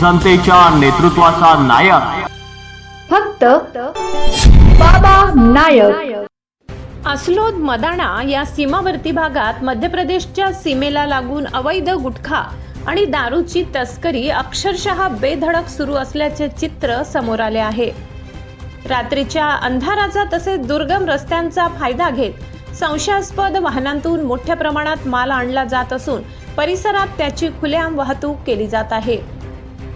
जनतेच्या नेतृत्वाचा नायक फक्त बाबा नायक। अस्लोद मदाणा या सीमावर्ती भागात मध्य प्रदेशच्या सीमेला लागून अवैध गुटखा आणि दारूची तस्करी अक्षरशः बेधडक सुरू असल्याचे चित्र समोर आले आहे। रात्रीच्या अंधाराचा तसेच दुर्गम रस्त्यांचा फायदा घेत संशयास्पद वाहनांतून मोठ्या प्रमाणात माल आणला जात असून परिसरात त्याची खुलेआम वाहतूक केली जात आहे।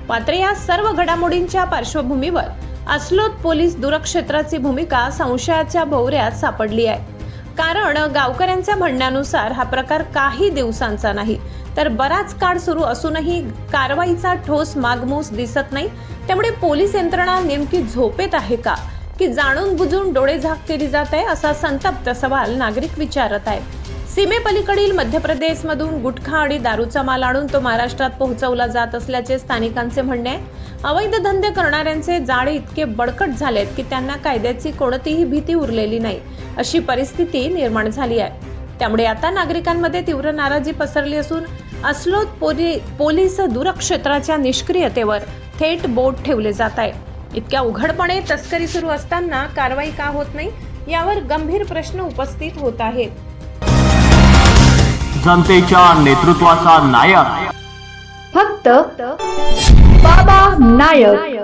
मात्र या सर्व घडामोडींच्या पार्श्वभूमीवर अस्लोद पोलीस दूरक्षेत्राची भूमिका संशयाच्या भोवऱ्यात सापडली आहे। कारण गावकऱ्यांच्या म्हणण्यानुसार हा प्रकार काही दिवसांचा नाही तर बराच काळ सुरू असूनही कारवाईचा ठोस मागमूस दिसत नाही। त्यामुळे पोलीस यंत्रणा नेमकी झोपेत आहे का की जाणून बुजून डोळेझाक केली जात आहे असा संतप्त सवाल नागरिक विचारत आहेत। सीमेपलीकडील मध्य प्रदेशमधून गुटखा आणि दारूचा माल आणून तो महाराष्ट्रात पोहोचवला जात असल्याचे स्थानिकांचे म्हणणे आहे। अवैध धंदे करणाऱ्यांचे जाळे इतके बळकट झालेत की त्यांना कायद्याची कोणतीही भीती उरलेली नाही अशी परिस्थिती निर्माण झाली आहे। त्यामुळे आता नागरिकांमध्ये तीव्र नाराजी पसरली असून अस्लोद पोलीस दूरक्षेत्राच्या निष्क्रियतेवर थेट बोट ठेवले जात आहे। इतक्या उघडपणे तस्करी सुरू असताना कारवाई का होत नाही यावर गंभीर प्रश्न उपस्थित होत आहेत। जनतेच्या नेतृत्वाचा नायक फक्त बाबा नायक।